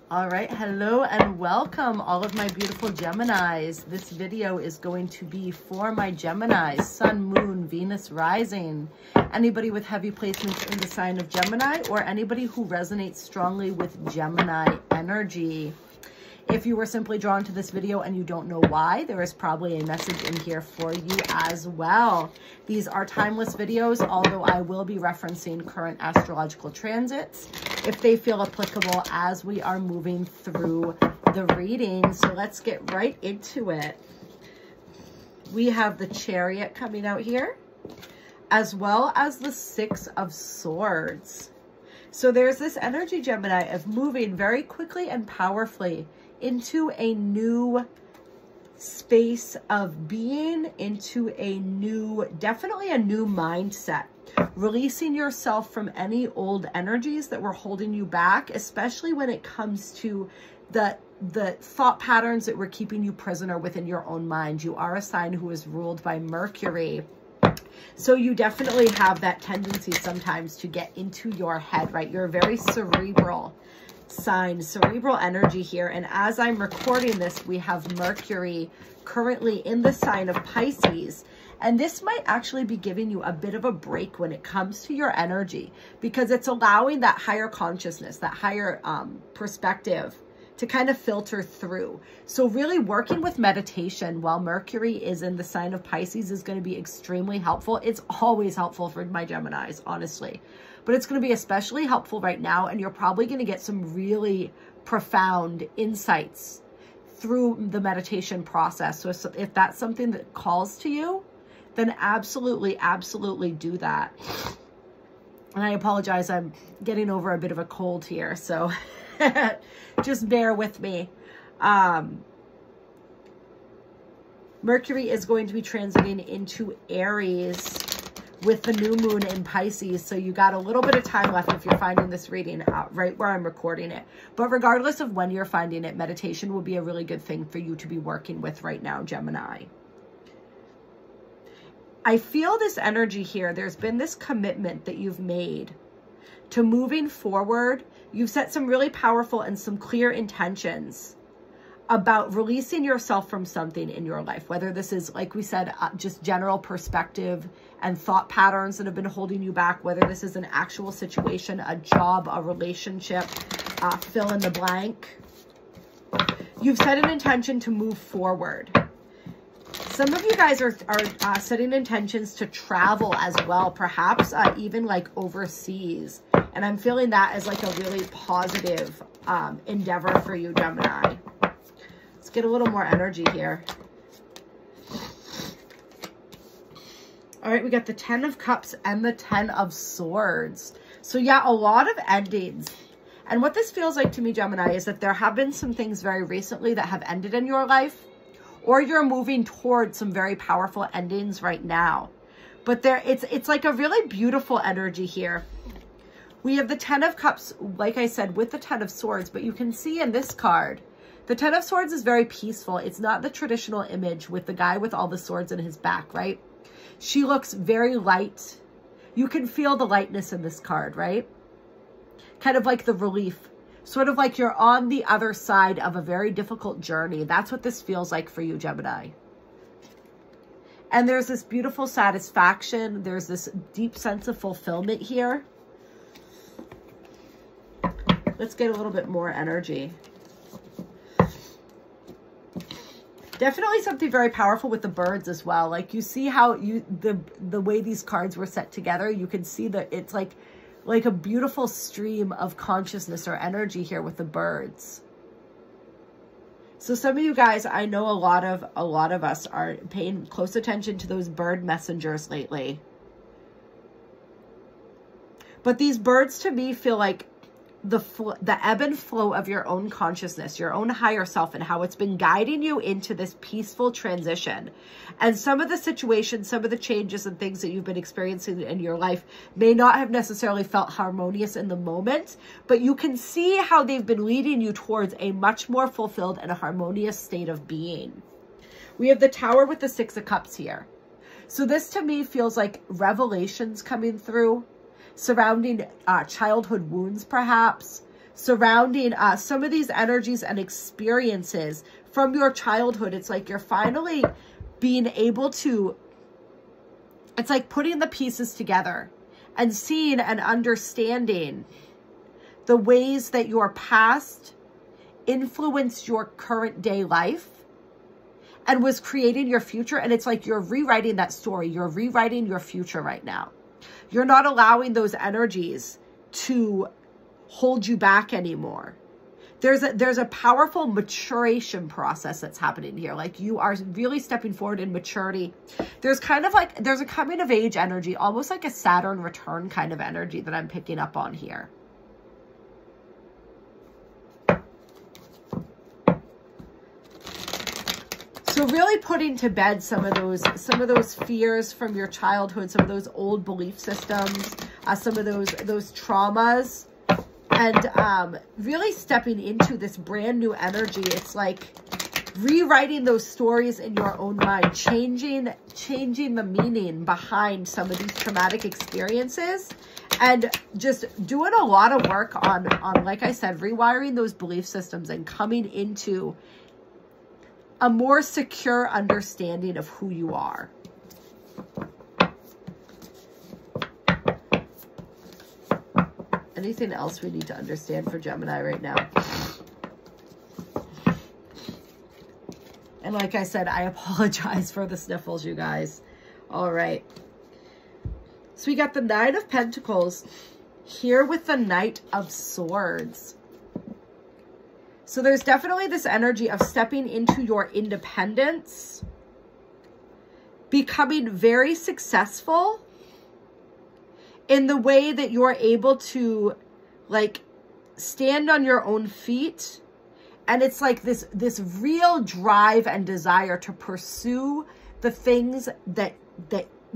All right, hello and welcome all of my beautiful Geminis. This video is going to be for my Geminis, Sun, Moon, Venus, Rising. Anybody with heavy placements in the sign of Gemini or anybody who resonates strongly with Gemini energy. If you were simply drawn to this video and you don't know why, there is probably a message in here for you as well. These are timeless videos, although I will be referencing current astrological transits if they feel applicable as we are moving through the reading. So let's get right into it. We have the Chariot coming out here, as well as the Six of Swords. So there's this energy, Gemini, of moving very quickly and powerfully into a new space of being, into a new, definitely a new mindset, releasing yourself from any old energies that were holding you back, especially when it comes to the thought patterns that were keeping you prisoner within your own mind. You are a sign who is ruled by Mercury. So you definitely have that tendency sometimes to get into your head, right? You're a very cerebral sign, cerebral energy here. And as I'm recording this, we have Mercury currently in the sign of Pisces. And this might actually be giving you a bit of a break when it comes to your energy, because it's allowing that higher consciousness, that higher perspective to kind of filter through. So really working with meditation while Mercury is in the sign of Pisces is going to be extremely helpful. It's always helpful for my Geminis, honestly. But it's going to be especially helpful right now, and you're probably going to get some really profound insights through the meditation process. So if that's something that calls to you, then absolutely, absolutely do that. And I apologize, I'm getting over a bit of a cold here, so just bear with me. Mercury is going to be transiting into Aries with the new moon in Pisces. So you got a little bit of time left if you're finding this reading right where I'm recording it. But regardless of when you're finding it, meditation will be a really good thing for you to be working with right now, Gemini. I feel this energy here. There's been this commitment that you've made to moving forward. You've set some really powerful and some clear intentions about releasing yourself from something in your life, whether this is, like we said, just general perspective and thought patterns that have been holding you back, whether this is an actual situation, a job, a relationship, fill in the blank. You've set an intention to move forward. Some of you guys are setting intentions to travel as well, perhaps even like overseas. And I'm feeling that as like a really positive endeavor for you, Gemini. Let's get a little more energy here. All right, we got the 10 of Cups and the 10 of Swords. So yeah, a lot of endings. And what this feels like to me, Gemini, is that there have been some things very recently that have ended in your life, or you're moving towards some very powerful endings right now. But it's like a really beautiful energy here. We have the 10 of Cups, like I said, with the 10 of Swords, but you can see in this card, the 10 of Swords is very peaceful. It's not the traditional image with the guy with all the swords in his back, right? She looks very light. You can feel the lightness in this card, right? Kind of like the relief. Sort of like you're on the other side of a very difficult journey. That's what this feels like for you, Gemini. And there's this beautiful satisfaction. There's this deep sense of fulfillment here. Let's get a little bit more energy. Definitely something very powerful with the birds as well. Like you see how the way these cards were set together, you can see that it's like a beautiful stream of consciousness or energy here with the birds. So some of you guys, I know a lot of us are paying close attention to those bird messengers lately. But these birds to me feel like the ebb and flow of your own consciousness, your own higher self, and how it's been guiding you into this peaceful transition. And some of the situations, some of the changes and things that you've been experiencing in your life may not have necessarily felt harmonious in the moment, but you can see how they've been leading you towards a much more fulfilled and a harmonious state of being. We have the Tower with the 6 of Cups here. So this to me feels like revelations coming through, surrounding childhood wounds, perhaps, surrounding some of these energies and experiences from your childhood. It's like you're finally being able to, it's like putting the pieces together and seeing and understanding the ways that your past influenced your current day life and was creating your future. And it's like you're rewriting that story. You're rewriting your future right now. You're not allowing those energies to hold you back anymore. There's a powerful maturation process that's happening here. Like you are really stepping forward in maturity. There's kind of like, there's a coming of age energy, almost like a Saturn return kind of energy that I'm picking up on here. So really putting to bed some of those fears from your childhood, some of those old belief systems, some of those traumas, and really stepping into this brand new energy. It's like rewriting those stories in your own mind, changing the meaning behind some of these traumatic experiences, and just doing a lot of work on, like I said, rewiring those belief systems and coming into a more secure understanding of who you are. Anything else we need to understand for Gemini right now? And like I said, I apologize for the sniffles, you guys. All right. So we got the Nine of Pentacles here with the Knight of Swords. So there's definitely this energy of stepping into your independence, becoming very successful in the way that you're able to like stand on your own feet. And it's like this real drive and desire to pursue the things that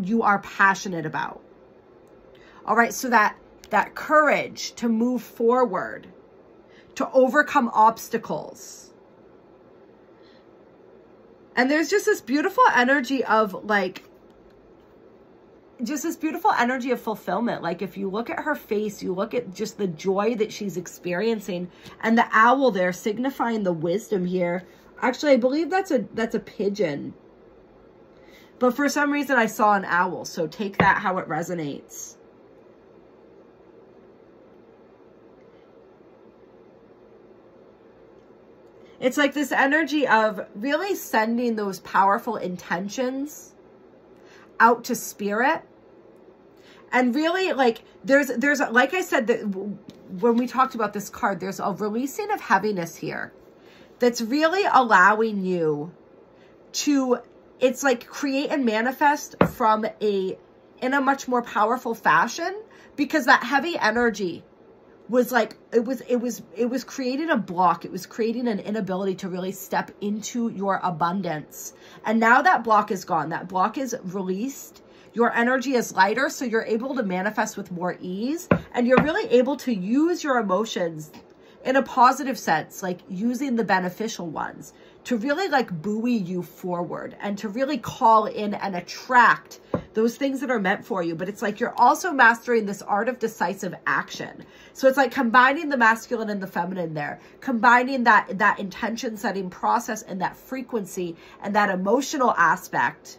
you are passionate about. All right. So that courage to move forward, to overcome obstacles. And there's just this beautiful energy of like, just this beautiful energy of fulfillment. Like if you look at her face, you look at just the joy that she's experiencing, and the owl there signifying the wisdom here. Actually, I believe that's a pigeon, but for some reason I saw an owl. So take that how it resonates. It's like this energy of really sending those powerful intentions out to spirit. And really like, there's like I said, that when we talked about this card, there's a releasing of heaviness here that's really allowing you to, it's like create and manifest from in a much more powerful fashion, because that heavy energy was like, it was creating a block. It was creating an inability to really step into your abundance. And now that block is gone. That block is released. Your energy is lighter, so you're able to manifest with more ease, and you're really able to use your emotions in a positive sense, like using the beneficial ones to really like buoy you forward and to really call in and attract those things that are meant for you. But it's like you're also mastering this art of decisive action. So it's like combining the masculine and the feminine there, combining that intention setting process and that frequency and that emotional aspect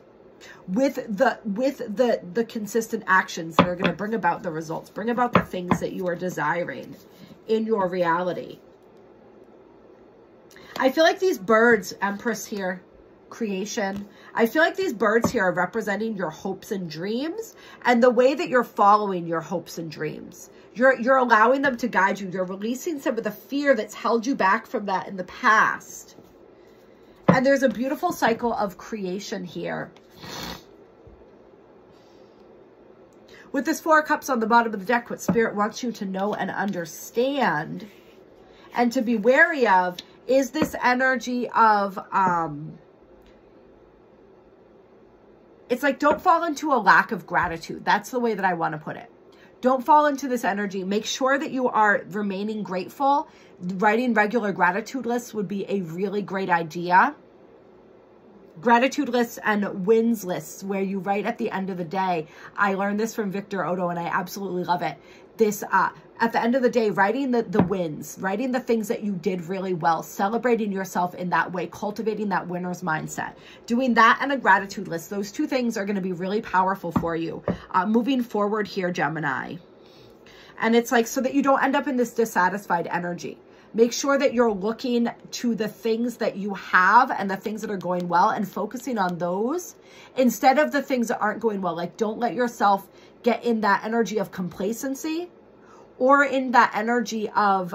with the consistent actions that are going to bring about the results, bring about the things that you are desiring in your reality. I feel like these birds, Empress here, creation, I feel like these birds here are representing your hopes and dreams, and the way that you're following your hopes and dreams. You're allowing them to guide you. You're releasing some of the fear that's held you back from that in the past. And there's a beautiful cycle of creation here. With this Four of Cups on the bottom of the deck, what Spirit wants you to know and understand and to be wary of is this energy of, it's like, don't fall into a lack of gratitude. That's the way that I want to put it. Don't fall into this energy. Make sure that you are remaining grateful. Writing regular gratitude lists would be a really great idea. Gratitude lists and wins lists where you write at the end of the day. I learned this from Victor Otto and I absolutely love it. this, at the end of the day, writing the wins, writing the things that you did really well, celebrating yourself in that way, cultivating that winner's mindset, doing that and a gratitude list. Those two things are going to be really powerful for you moving forward here, Gemini. And it's like, so that you don't end up in this dissatisfied energy. Make sure that you're looking to the things that you have and the things that are going well and focusing on those instead of the things that aren't going well. Like, don't let yourself get in that energy of complacency or in that energy of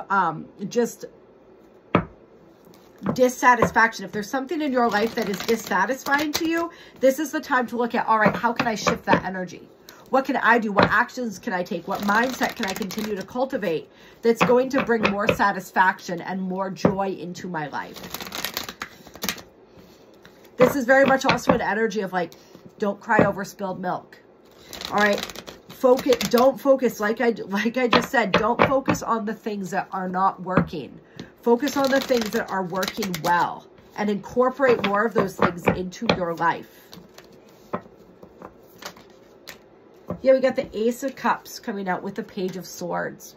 just dissatisfaction. If there's something in your life that is dissatisfying to you, this is the time to look at, all right, how can I shift that energy? What can I do? What actions can I take? What mindset can I continue to cultivate that's going to bring more satisfaction and more joy into my life? This is very much also an energy of like, don't cry over spilled milk. All right. Don't focus, like I just said, don't focus on the things that are not working. Focus on the things that are working well and incorporate more of those things into your life. Here we got the Ace of Cups coming out with the Page of Swords.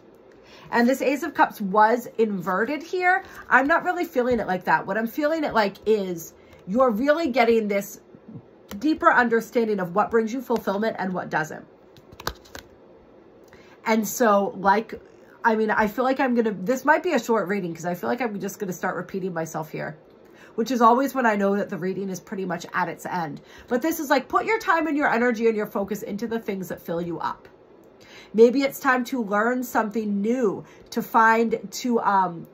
And this Ace of Cups was inverted here. I'm not really feeling it like that. What I'm feeling it like is you're really getting this deeper understanding of what brings you fulfillment and what doesn't. And so, like, I mean, I feel like this might be a short reading because I feel like I'm just going to start repeating myself here, which is always when I know that the reading is pretty much at its end. But this is like, put your time and your energy and your focus into the things that fill you up. Maybe it's time to learn something new, to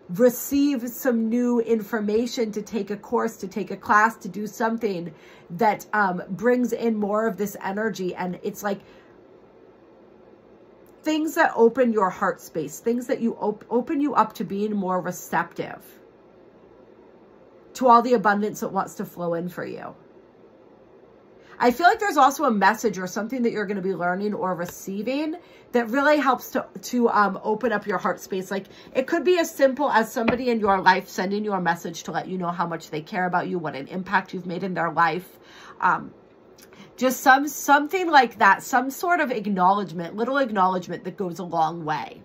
receive some new information, to take a course, to take a class, to do something that brings in more of this energy. And it's like, things that open your heart space, things that you open you up to being more receptive to all the abundance that wants to flow in for you. I feel like there's also a message or something that you're going to be learning or receiving that really helps to open up your heart space. Like, it could be as simple as somebody in your life sending you a message to let you know how much they care about you, what an impact you've made in their life. Just something like that, some sort of acknowledgement, little acknowledgement that goes a long way.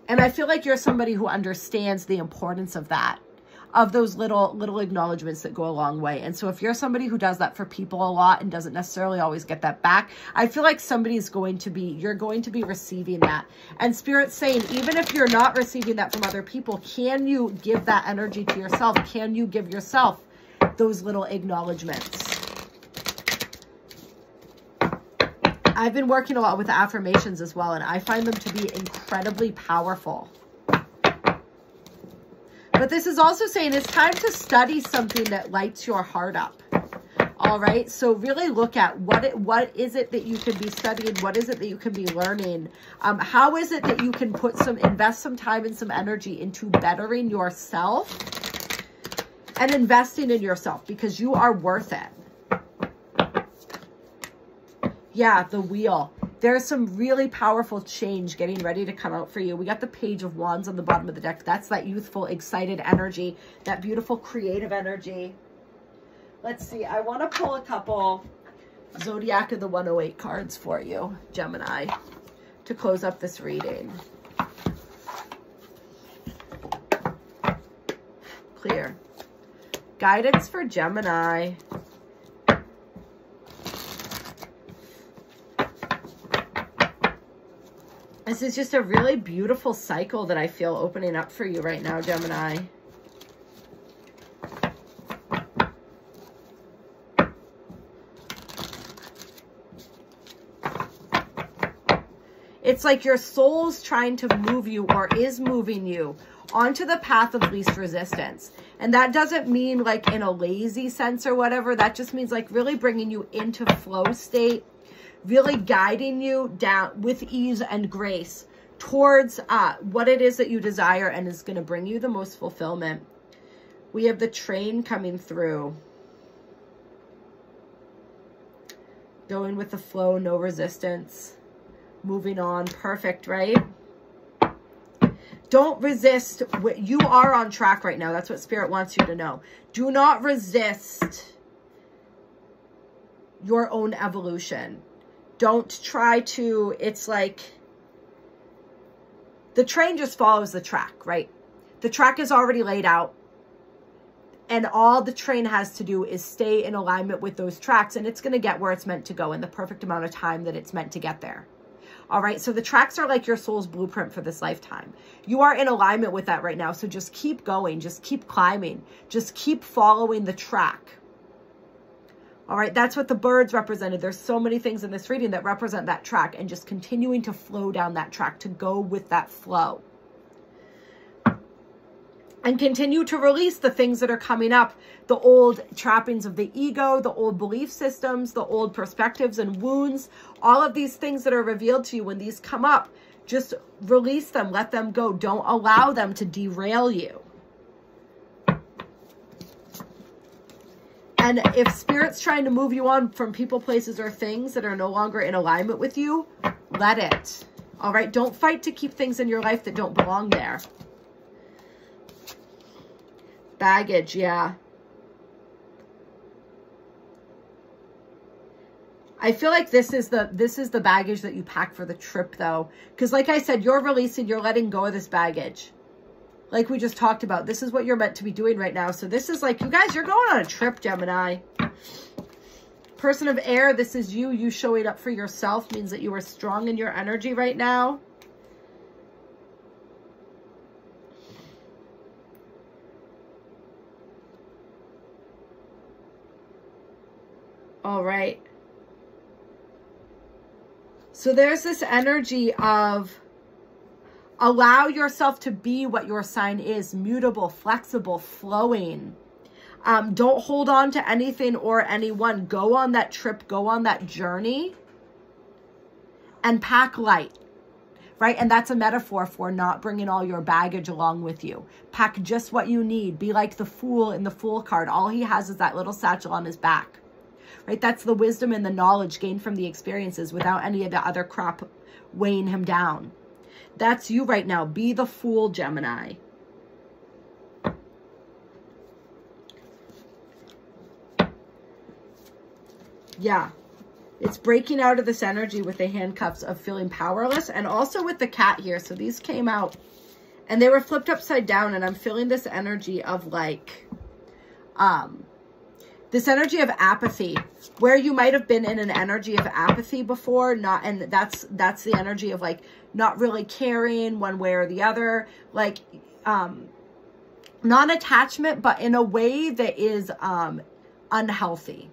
And I feel like you're somebody who understands the importance of that, of those little acknowledgements that go a long way. And so if you're somebody who does that for people a lot and doesn't necessarily always get that back, I feel like you're going to be receiving that. And Spirit's saying, even if you're not receiving that from other people, can you give that energy to yourself? Can you give yourself those little acknowledgements? I've been working a lot with affirmations as well, and I find them to be incredibly powerful. But this is also saying it's time to study something that lights your heart up. All right, so really look at what is it that you can be studying? What is it that you can be learning? How is it that you can invest some time and some energy into bettering yourself and investing in yourself, because you are worth it. Yeah, the Wheel. There's some really powerful change getting ready to come out for you. We got the Page of Wands on the bottom of the deck. That's that youthful, excited energy, that beautiful, creative energy. Let's see. I want to pull a couple Zodiac of the 108 cards for you, Gemini, to close up this reading. Clear. Guidance for Gemini. This is just a really beautiful cycle that I feel opening up for you right now, Gemini. It's like your soul's trying to move you, or is moving you, onto the path of least resistance. And that doesn't mean like in a lazy sense or whatever. That just means like really bringing you into flow state, really guiding you down with ease and grace towards what it is that you desire and is going to bring you the most fulfillment. We have the Train coming through. Going with the flow, no resistance. Moving on. Perfect, right? Don't resist. You are on track right now. That's what Spirit wants you to know. Do not resist your own evolution. Don't try to, it's like, the train just follows the track, right? The track is already laid out. And all the train has to do is stay in alignment with those tracks, and it's going to get where it's meant to go in the perfect amount of time that it's meant to get there. All right. So the tracks are like your soul's blueprint for this lifetime. You are in alignment with that right now. So just keep going. Just keep climbing. Just keep following the track. All right. That's what the birds represented. There's so many things in this reading that represent that track, and just continuing to flow down that track, to go with that flow. And continue to release the things that are coming up, the old trappings of the ego, the old belief systems, the old perspectives and wounds, all of these things that are revealed to you. When these come up, just release them, let them go. Don't allow them to derail you. And if Spirit's trying to move you on from people, places, or things that are no longer in alignment with you, let it. All right? Don't fight to keep things in your life that don't belong there. Baggage, yeah. I feel like this is the baggage that you pack for the trip, though. Because like I said, you're releasing, you're letting go of this baggage. Like we just talked about. This is what you're meant to be doing right now. So this is like, you guys, you're going on a trip, Gemini. Person of air, this is you. You showing up for yourself means that you are strong in your energy right now. All right. So there's this energy of allow yourself to be what your sign is, mutable, flexible, flowing. Don't hold on to anything or anyone. Go on that trip, go on that journey, and pack light, right? And that's a metaphor for not bringing all your baggage along with you. Pack just what you need. Be like the Fool in the Fool card. All he has is that little satchel on his back. Right? That's the wisdom and the knowledge gained from the experiences without any of the other crap weighing him down. That's you right now. Be the Fool, Gemini. Yeah. It's breaking out of this energy with the handcuffs of feeling powerless, and also with the cat here. So these came out and they were flipped upside down, and I'm feeling this energy of like, this energy of apathy, where you might have been in an energy of apathy before, and that's the energy of like not really caring one way or the other, like non-attachment, but in a way that is unhealthy,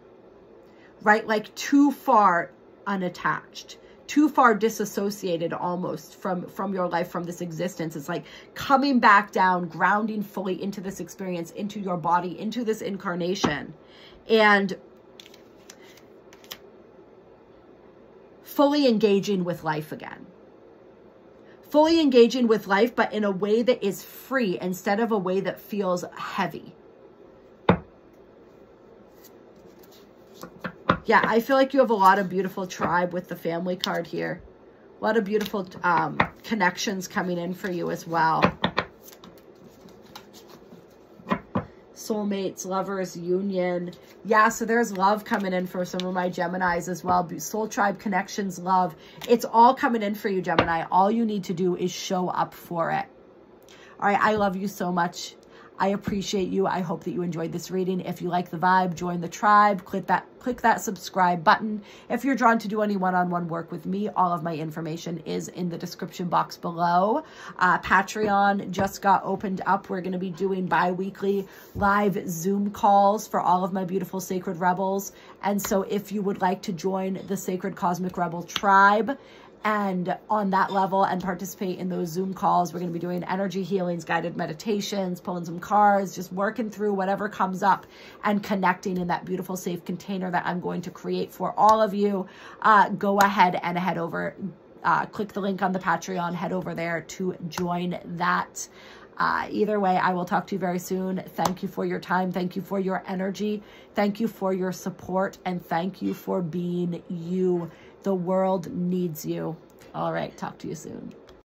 right? Like too far unattached, too far disassociated almost from your life, from this existence. It's like coming back down, grounding fully into this experience, into your body, into this incarnation, and fully engaging with life again. Fully engaging with life, but in a way that is free instead of a way that feels heavy. Yeah, I feel like you have a lot of beautiful tribe with the family card here. A lot of beautiful connections coming in for you as well. Soulmates, lovers, union. Yeah, so there's love coming in for some of my Geminis as well. Soul tribe connections, love. It's all coming in for you, Gemini. All you need to do is show up for it. All right, I love you so much. I appreciate you. I hope that you enjoyed this reading. If you like the vibe, join the tribe. Click that subscribe button. If you're drawn to do any one-on-one work with me, all of my information is in the description box below. Patreon just got opened up. We're going to be doing bi-weekly live Zoom calls for all of my beautiful Sacred Rebels. And so if you would like to join the Sacred Cosmic Rebel tribe, and on that level and participate in those Zoom calls, we're going to be doing energy healings, guided meditations, pulling some cards, just working through whatever comes up and connecting in that beautiful safe container that I'm going to create for all of you. Go ahead and head over, click the link on the Patreon, head over there to join that. Either way, I will talk to you very soon. Thank you for your time. Thank you for your energy. Thank you for your support. And thank you for being you. The world needs you. All right. Talk to you soon.